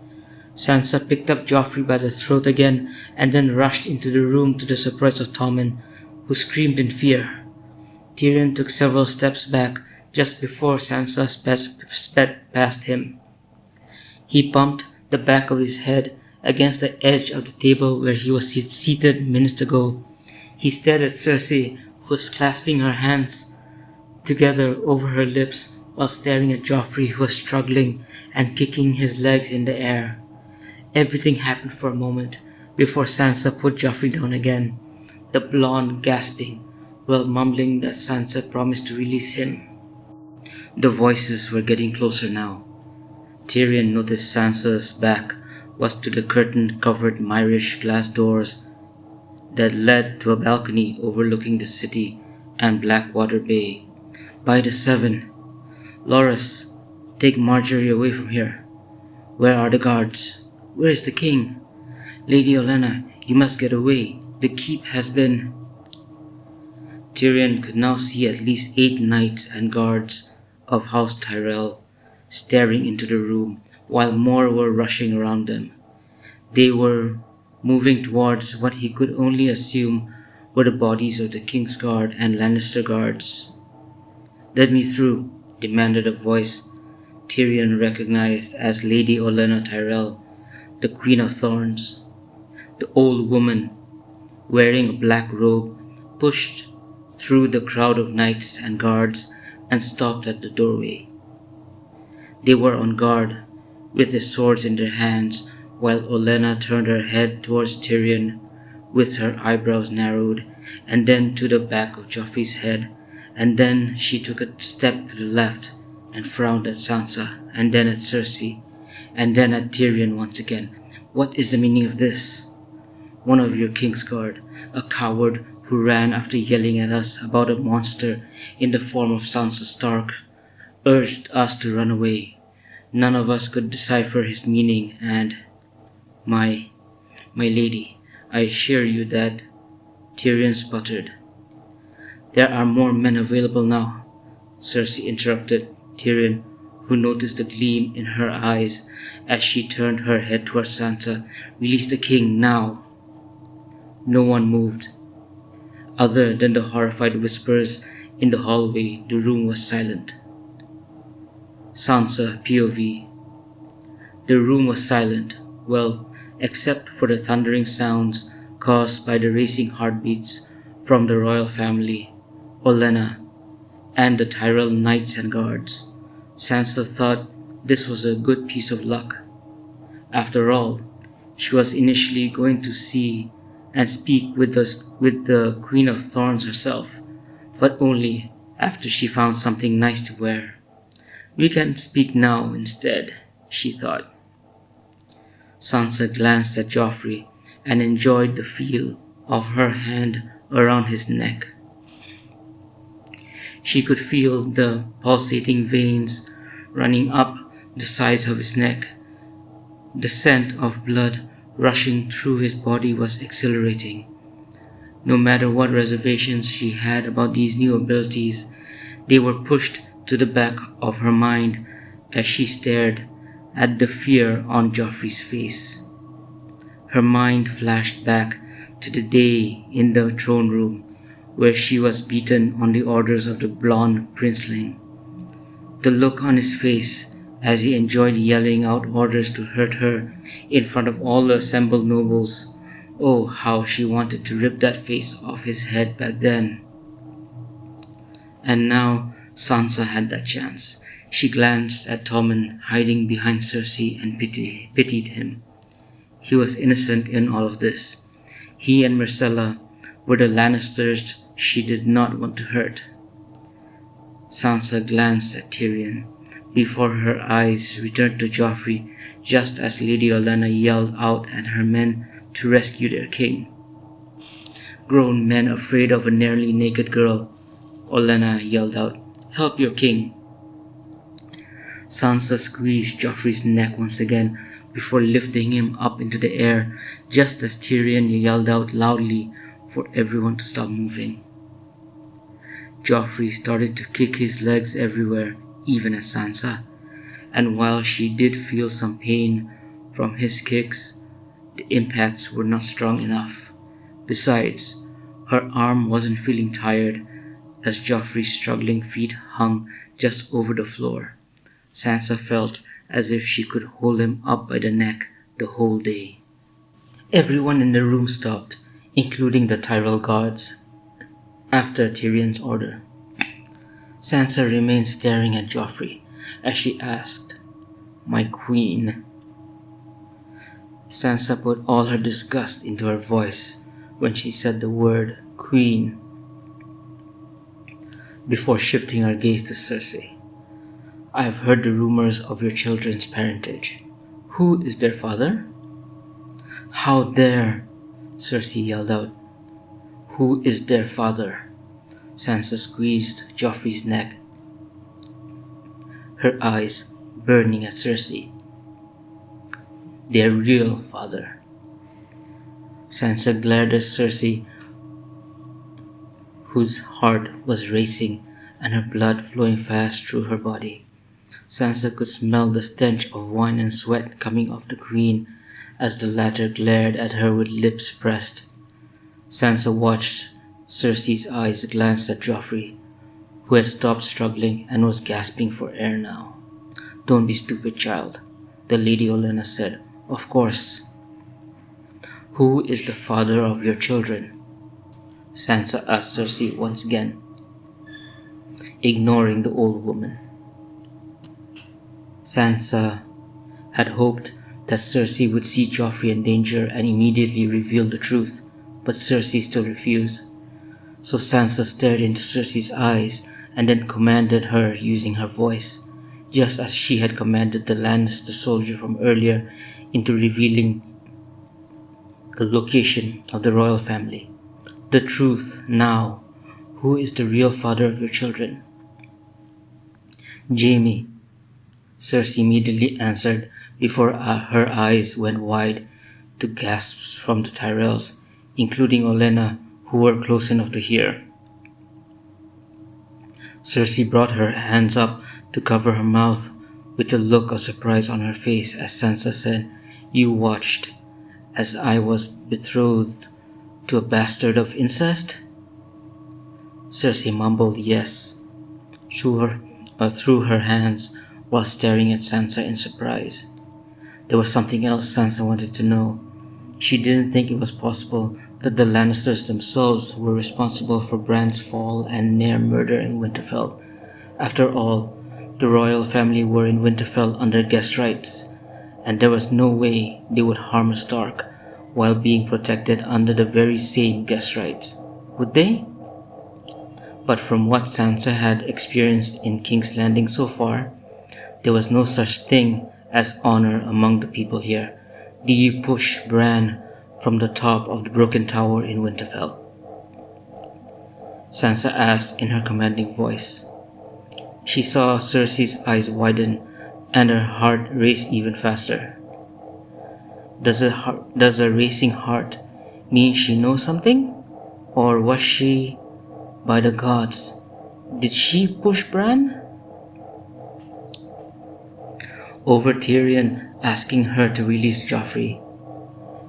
Sansa picked up Joffrey by the throat again and then rushed into the room to the surprise of Tommen, who screamed in fear. Tyrion took several steps back just before Sansa sped past him. He bumped the back of his head against the edge of the table where he was seated minutes ago. He stared at Cersei, who was clasping her hands together over her lips while staring at Joffrey, who was struggling and kicking his legs in the air. Everything happened for a moment before Sansa put Joffrey down again, the blonde gasping while mumbling that Sansa promised to release him. The voices were getting closer now. Tyrion noticed Sansa's back was to the curtain-covered Myrish glass doors that led to a balcony overlooking the city and Blackwater Bay. By the Seven, Loras, take Marjorie away from here. Where are the guards? Where is the king? Lady Olenna, you must get away. The keep has been... Tyrion could now see at least 8 knights and guards of House Tyrell staring into the room, while more were rushing around them. They were moving towards what he could only assume were the bodies of the King's Guard and Lannister guards. "Let me through," demanded a voice Tyrion recognized as Lady Olenna Tyrell, the Queen of Thorns. The old woman, wearing a black robe, pushed through the crowd of knights and guards and stopped at the doorway. They were on guard, with their swords in their hands, while Olenna turned her head towards Tyrion, with her eyebrows narrowed, and then to the back of Joffrey's head, and then she took a step to the left and frowned at Sansa, and then at Cersei, and then at Tyrion once again. "What is the meaning of this? One of your Kingsguard, a coward who ran after yelling at us about a monster in the form of Sansa Stark, urged us to run away. None of us could decipher his meaning, and... My lady, I assure you that..." Tyrion sputtered. "There are more men available now," Cersei interrupted Tyrion, who noticed the gleam in her eyes as she turned her head towards Sansa. "Release the king now." No one moved. Other than the horrified whispers in the hallway, the room was silent. Sansa POV. The room was silent, well, except for the thundering sounds caused by the racing heartbeats from the royal family, Olenna, and the Tyrell knights and guards. Sansa thought this was a good piece of luck. After all, she was initially going to see and speak with the Queen of Thorns herself, but only after she found something nice to wear. "We can speak now instead," she thought. Sansa glanced at Joffrey and enjoyed the feel of her hand around his neck. She could feel the pulsating veins running up the sides of his neck. The scent of blood rushing through his body was exhilarating. No matter what reservations she had about these new abilities, they were pushed to the back of her mind as she stared at the fear on Joffrey's face. Her mind flashed back to the day in the throne room where she was beaten on the orders of the blonde princeling. The look on his face as he enjoyed yelling out orders to hurt her in front of all the assembled nobles. Oh, how she wanted to rip that face off his head back then. And now Sansa had that chance. She glanced at Tommen hiding behind Cersei and pitied him. He was innocent in all of this. He and Myrcella were the Lannisters she did not want to hurt. Sansa glanced at Tyrion before her eyes returned to Joffrey just as Lady Olenna yelled out at her men to rescue their king. "Grown men afraid of a nearly naked girl," Olenna yelled out. "Help your king." Sansa squeezed Joffrey's neck once again before lifting him up into the air just as Tyrion yelled out loudly for everyone to stop moving. Joffrey started to kick his legs everywhere, even at Sansa, and while she did feel some pain From his kicks, the impacts were not strong enough. Besides, her arm wasn't feeling tired as Joffrey's struggling feet hung just over the floor. Sansa felt as if she could hold him up by the neck the whole day. Everyone in the room stopped, including the Tyrell guards, after Tyrion's order. Sansa remained staring at Joffrey as she asked, "My queen." Sansa put all her disgust into her voice when she said the word queen, before shifting her gaze to Cersei. "I have heard the rumors of your children's parentage. Who is their father?" "How dare!" Cersei yelled out. "Who is their father?" Sansa squeezed Joffrey's neck, her eyes burning at Cersei. "Their real father." Sansa glared at Cersei, whose heart was racing and her blood flowing fast through her body. Sansa could smell the stench of wine and sweat coming off the queen as the latter glared at her with lips pressed. Sansa watched Cersei's eyes glance at Joffrey, who had stopped struggling and was gasping for air now. "Don't be stupid, child," the Lady Olenna said. "Of course." "Who is the father of your children?" Sansa asked Cersei once again, ignoring the old woman. Sansa had hoped that Cersei would see Joffrey in danger and immediately reveal the truth, but Cersei still refused. So Sansa stared into Cersei's eyes and then commanded her using her voice, just as she had commanded the Lannister soldier from earlier into revealing the location of the royal family. "The truth now. Who is the real father of your children?" "Jaime," Cersei immediately answered before her eyes went wide to gasps from the Tyrells, including Olenna, who were close enough to hear. Cersei brought her hands up to cover her mouth with a look of surprise on her face as Sansa said, "You watched as I was betrothed to a bastard of incest?" Cersei mumbled yes through her hands while staring at Sansa in surprise. There was something else Sansa wanted to know. She didn't think it was possible that the Lannisters themselves were responsible for Bran's fall and near murder in Winterfell. After all, the royal family were in Winterfell under guest rights, and there was no way they would harm a Stark while being protected under the very same guest rights. Would they? But from what Sansa had experienced in King's Landing so far, there was no such thing as honor among the people here. "Do you push Bran from the top of the broken tower in Winterfell?" Sansa asked in her commanding voice. She saw Cersei's eyes widen and her heart race even faster. Does a racing heart mean she knows something? Or was she, by the gods, did she push Bran? Over Tyrion asking her to release Joffrey.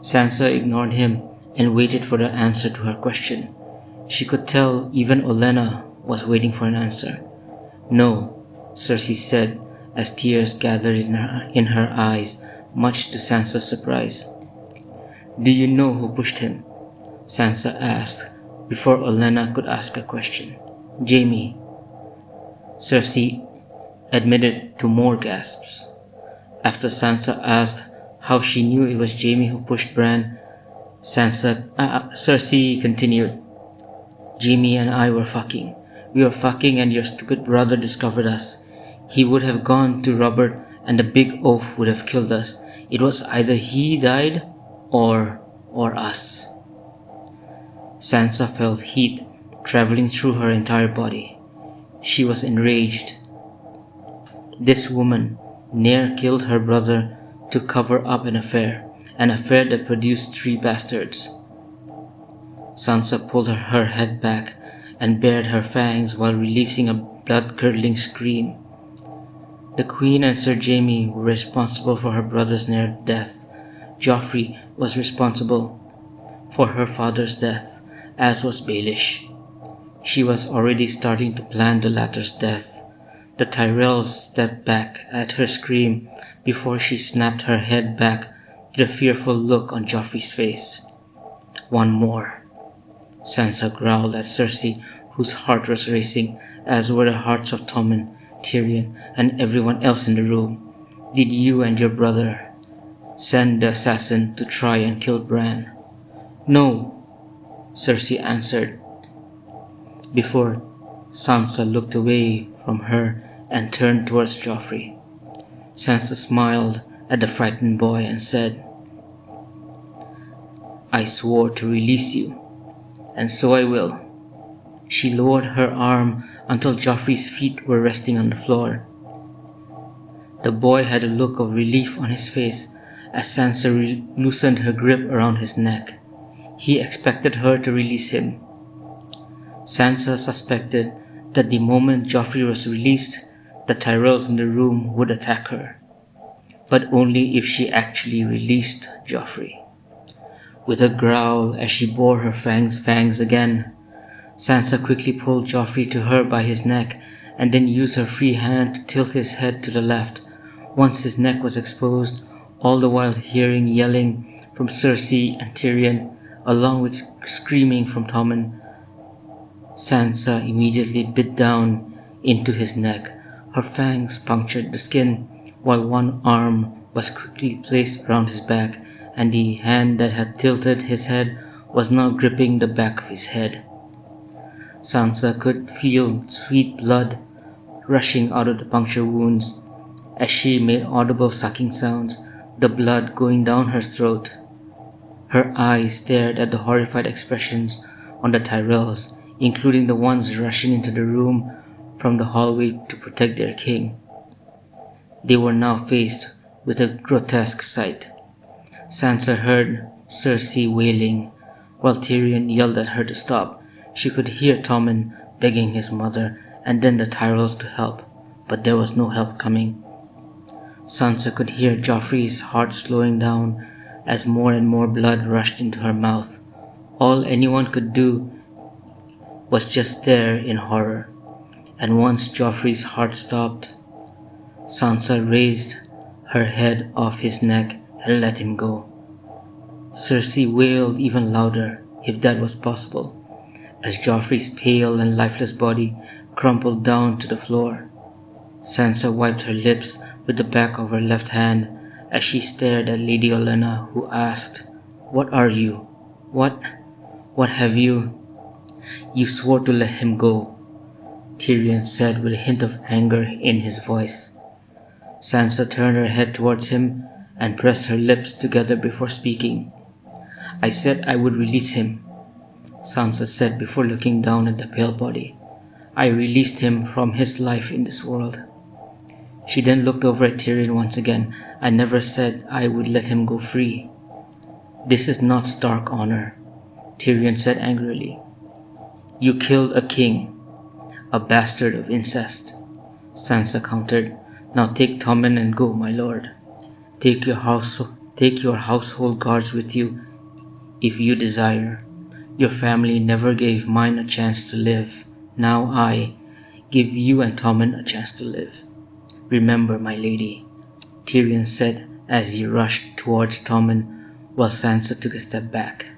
Sansa ignored him and waited for the answer to her question. She could tell even Olenna was waiting for an answer. "No," Cersei said as tears gathered in her eyes, much to Sansa's surprise. "Do you know who pushed him?" Sansa asked before Olenna could ask a question. "Jaime." Cersei admitted to more gasps. After Sansa asked how she knew it was Jaime who pushed Bran, Cersei continued, "Jaime and I were fucking. We were fucking and your stupid brother discovered us. He would have gone to Robert and the big oaf would have killed us. It was either he died or us." Sansa felt heat traveling through her entire body. She was enraged. This woman near killed her brother to cover up an affair that produced 3 bastards. Sansa pulled her head back and bared her fangs while releasing a blood-curdling scream. The Queen and Sir Jaime were responsible for her brother's near death. Joffrey was responsible for her father's death, as was Baelish. She was already starting to plan the latter's death. The Tyrells stepped back at her scream before she snapped her head back to the fearful look on Joffrey's face. One more. Sansa growled at Cersei, whose heart was racing, as were the hearts of Tommen, Tyrion, and everyone else in the room. Did you and your brother send the assassin to try and kill Bran? No, Cersei answered, before Sansa looked away from her and turned towards Joffrey. Sansa smiled at the frightened boy and said, I swore to release you, and so I will. She lowered her arm until Joffrey's feet were resting on the floor. The boy had a look of relief on his face as Sansa loosened her grip around his neck. He expected her to release him. Sansa suspected that the moment Joffrey was released, the Tyrells in the room would attack her, but only if she actually released Joffrey. With a growl as she bore her fangs again, Sansa quickly pulled Joffrey to her by his neck and then used her free hand to tilt his head to the left. Once his neck was exposed, all the while hearing yelling from Cersei and Tyrion, along with screaming from Tommen, Sansa immediately bit down into his neck. Her fangs punctured the skin, while one arm was quickly placed around his back, and the hand that had tilted his head was now gripping the back of his head. Sansa could feel sweet blood rushing out of the puncture wounds as she made audible sucking sounds, the blood going down her throat. Her eyes stared at the horrified expressions on the Tyrells, including the ones rushing into the room from the hallway to protect their king. They were now faced with a grotesque sight. Sansa heard Cersei wailing, while Tyrion yelled at her to stop. She could hear Tommen begging his mother and then the Tyrells to help, but there was no help coming. Sansa could hear Joffrey's heart slowing down as more and more blood rushed into her mouth. All anyone could do was just stare in horror, and once Joffrey's heart stopped, Sansa raised her head off his neck and let him go. Cersei wailed even louder, if that was possible, as Joffrey's pale and lifeless body crumpled down to the floor. Sansa wiped her lips with the back of her left hand as she stared at Lady Olenna, who asked, "What are you? What have you?" "You swore to let him go," Tyrion said with a hint of anger in his voice. Sansa turned her head towards him and pressed her lips together before speaking. "I said I would release him," Sansa said before looking down at the pale body. "I released him from his life in this world." She then looked over at Tyrion once again. "I never said I would let him go free." "This is not Stark honor," Tyrion said angrily. "You killed a king, a bastard of incest," Sansa countered. "Now take Tommen and go, my lord. Take your household guards with you if you desire. Your family never gave mine a chance to live. Now I give you and Tommen a chance to live. Remember, my lady," Tyrion said as he rushed towards Tommen while Sansa took a step back.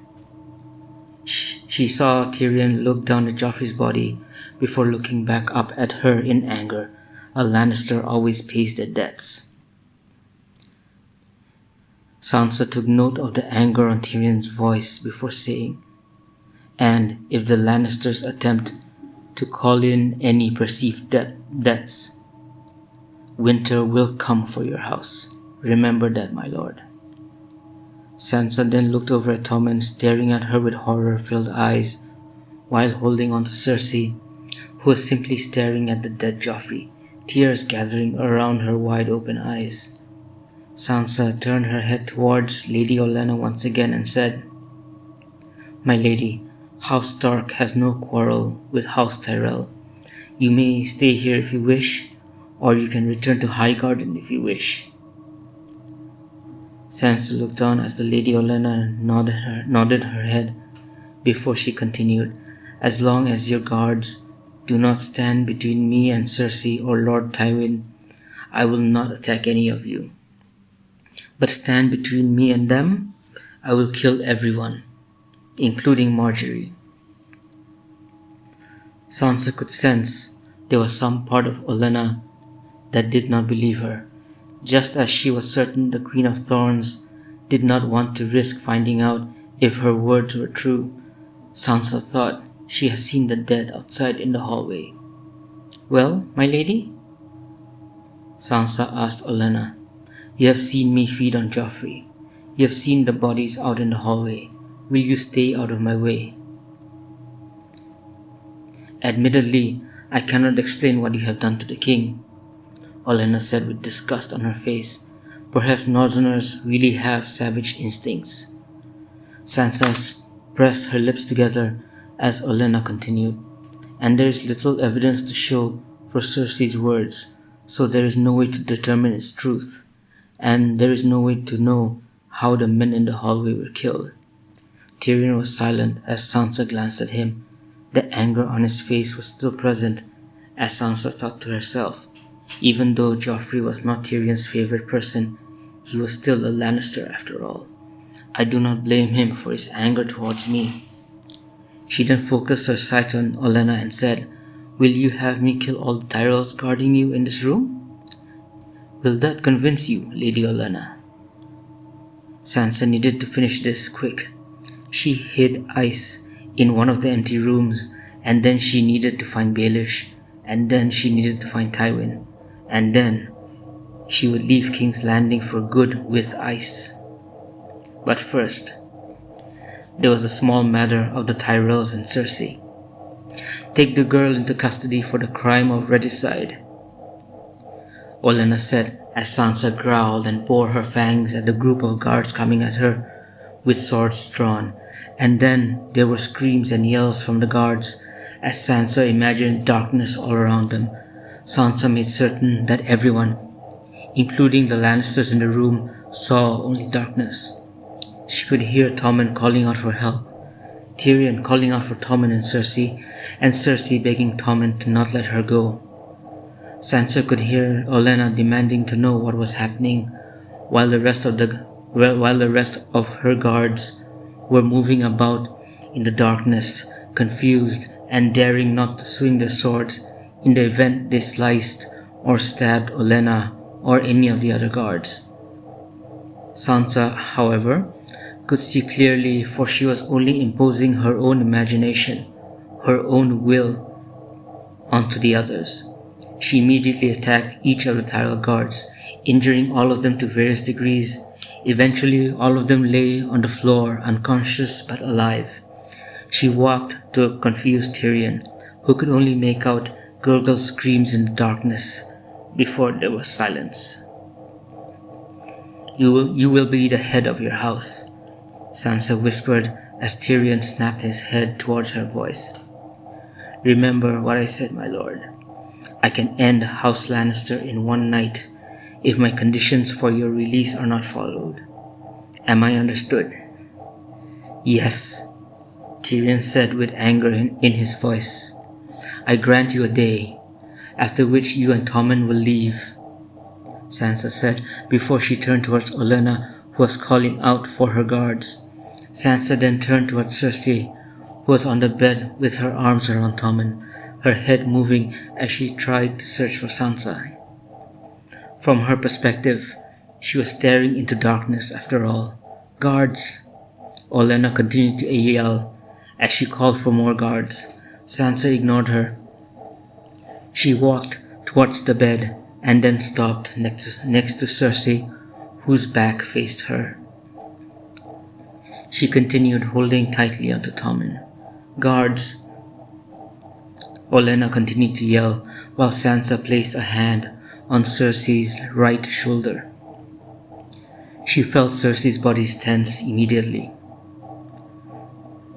She saw Tyrion look down at Joffrey's body before looking back up at her in anger. A Lannister always pays their debts. Sansa took note of the anger on Tyrion's voice before saying, "And if the Lannisters attempt to call in any perceived debts, winter will come for your house. Remember that, my lord." Sansa then looked over at Tommen, staring at her with horror-filled eyes, while holding on to Cersei, who was simply staring at the dead Joffrey, tears gathering around her wide-open eyes. Sansa turned her head towards Lady Olenna once again and said, "My lady, House Stark has no quarrel with House Tyrell. You may stay here if you wish, or you can return to High Garden if you wish." Sansa looked down as the Lady Olenna nodded her head before she continued, "As long as your guards do not stand between me and Cersei or Lord Tywin, I will not attack any of you. But stand between me and them, I will kill everyone, including Marjorie." Sansa could sense there was some part of Olenna that did not believe her, just as she was certain the Queen of Thorns did not want to risk finding out if her words were true. Sansa thought she had seen the dead outside in the hallway. "Well, my lady?" Sansa asked Olenna. "You have seen me feed on Joffrey. You have seen the bodies out in the hallway. Will you stay out of my way?" "Admittedly, I cannot explain what you have done to the king," Olenna said with disgust on her face. "Perhaps Northerners really have savage instincts." Sansa pressed her lips together as Olenna continued, "And there is little evidence to show for Cersei's words, so there is no way to determine its truth, and there is no way to know how the men in the hallway were killed." Tyrion was silent as Sansa glanced at him. The anger on his face was still present, as Sansa thought to herself. Even though Joffrey was not Tyrion's favorite person, he was still a Lannister after all. "I do not blame him for his anger towards me." She then focused her sights on Olenna and said, "Will you have me kill all the Tyrells guarding you in this room? Will that convince you, Lady Olenna?" Sansa needed to finish this quick. She hid ice in one of the empty rooms, and then she needed to find Baelish, and then she needed to find Tywin, and then she would leave King's Landing for good with ice. But first, there was a small matter of the Tyrells and Cersei. "Take the girl into custody for the crime of regicide," Olenna said as Sansa growled and bore her fangs at the group of guards coming at her with swords drawn, and then there were screams and yells from the guards as Sansa imagined darkness all around them. Sansa made certain that everyone, including the Lannisters in the room, saw only darkness. She could hear Tommen calling out for help, Tyrion calling out for Tommen and Cersei begging Tommen to not let her go. Sansa could hear Olenna demanding to know what was happening, while the rest of her guards were moving about in the darkness, confused and daring not to swing their swords in the event they sliced or stabbed Olenna or any of the other guards. Sansa, however, could see clearly, for she was only imposing her own imagination, her own will, onto the others. She immediately attacked each of the Tyrell guards, injuring all of them to various degrees. Eventually, all of them lay on the floor, unconscious but alive. She walked to a confused Tyrion, who could only make out gurgled screams in the darkness before there was silence. You will be the head of your house," Sansa whispered as Tyrion snapped his head towards her voice. "Remember what I said, my lord. I can end House Lannister in one night if my conditions for your release are not followed. Am I understood?" "Yes," Tyrion said with anger in his voice. "I grant you a day, after which you and Tommen will leave," Sansa said before she turned towards Olenna, who was calling out for her guards. Sansa then turned towards Cersei, who was on the bed with her arms around Tommen, her head moving as she tried to search for Sansa. From her perspective, she was staring into darkness after all. "Guards!" Olenna continued to yell as she called for more guards. Sansa ignored her. She walked towards the bed and then stopped next to Cersei, whose back faced her. She continued holding tightly onto Tommen. "Guards!" Olenna continued to yell while Sansa placed a hand on Cersei's right shoulder. She felt Cersei's body tense immediately.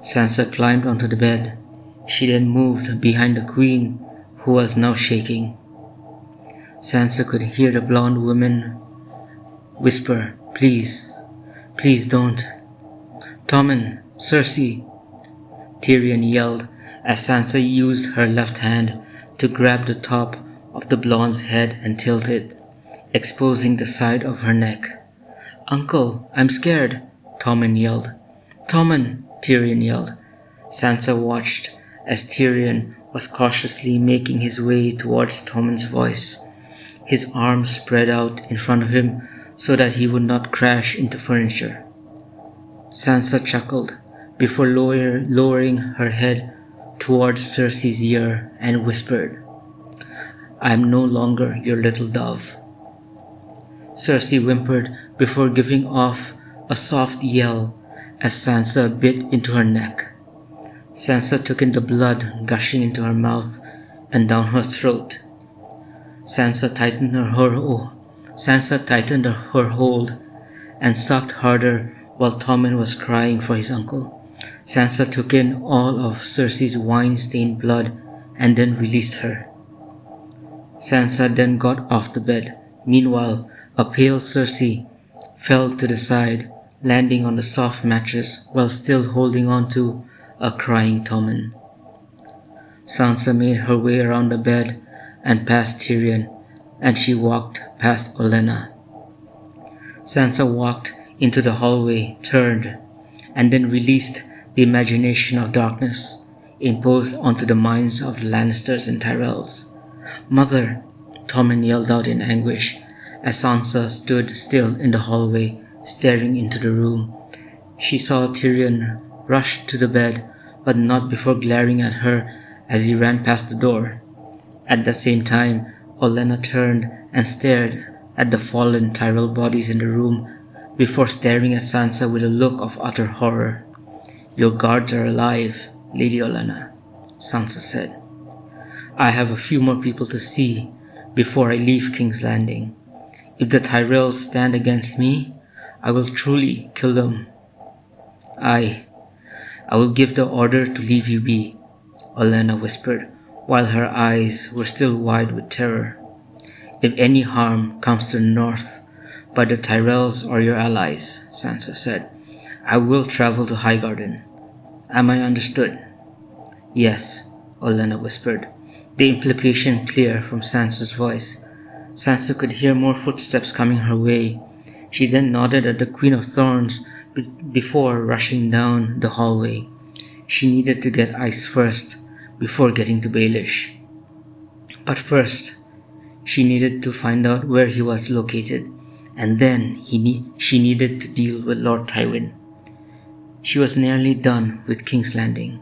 Sansa climbed onto the bed. She then moved behind the queen, who was now shaking. Sansa could hear the blonde woman whisper, "Please, please don't." "Tommen, Cersei!" Tyrion yelled as Sansa used her left hand to grab the top of the blonde's head and tilt it, exposing the side of her neck. "Uncle, I'm scared," Tommen yelled. "Tommen!" Tyrion yelled. Sansa watched as Tyrion was cautiously making his way towards Tommen's voice, his arms spread out in front of him so that he would not crash into furniture. Sansa chuckled before lowering her head towards Cersei's ear and whispered, "I am no longer your little dove." Cersei whimpered before giving off a soft yell as Sansa bit into her neck. Sansa took in the blood gushing into her mouth and down her throat. Sansa tightened her hold and sucked harder while Tommen was crying for his uncle. Sansa took in all of Cersei's wine-stained blood and then released her. Sansa then got off the bed. Meanwhile, a pale Cersei fell to the side, landing on the soft mattress while still holding on to a crying Tommen. Sansa made her way around the bed and past Tyrion, and she walked past Olenna. Sansa walked into the hallway, turned, and then released the imagination of darkness imposed onto the minds of the Lannisters and Tyrells. "Mother!" Tommen yelled out in anguish as Sansa stood still in the hallway, staring into the room. She saw Tyrion rush to the bed, but not before glaring at her as he ran past the door. At the same time, Olenna turned and stared at the fallen Tyrell bodies in the room before staring at Sansa with a look of utter horror. "Your guards are alive, Lady Olenna," Sansa said. "I have a few more people to see before I leave King's Landing. If the Tyrells stand against me, I will truly kill them. I will give the order to leave you be," Olenna whispered, while her eyes were still wide with terror. "If any harm comes to the north by the Tyrells or your allies," Sansa said, "I will travel to Highgarden. Am I understood?" "Yes," Olenna whispered, the implication clear from Sansa's voice. Sansa could hear more footsteps coming her way. She then nodded at the Queen of Thorns before rushing down the hallway. She needed to get ice first before getting to Baelish. But first, she needed to find out where he was located, and then she needed to deal with Lord Tywin. She was nearly done with King's Landing,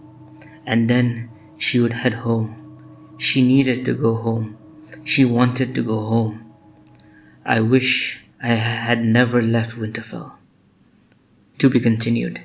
and then she would head home. She needed to go home. She wanted to go home. "I wish I had never left Winterfell." To be continued.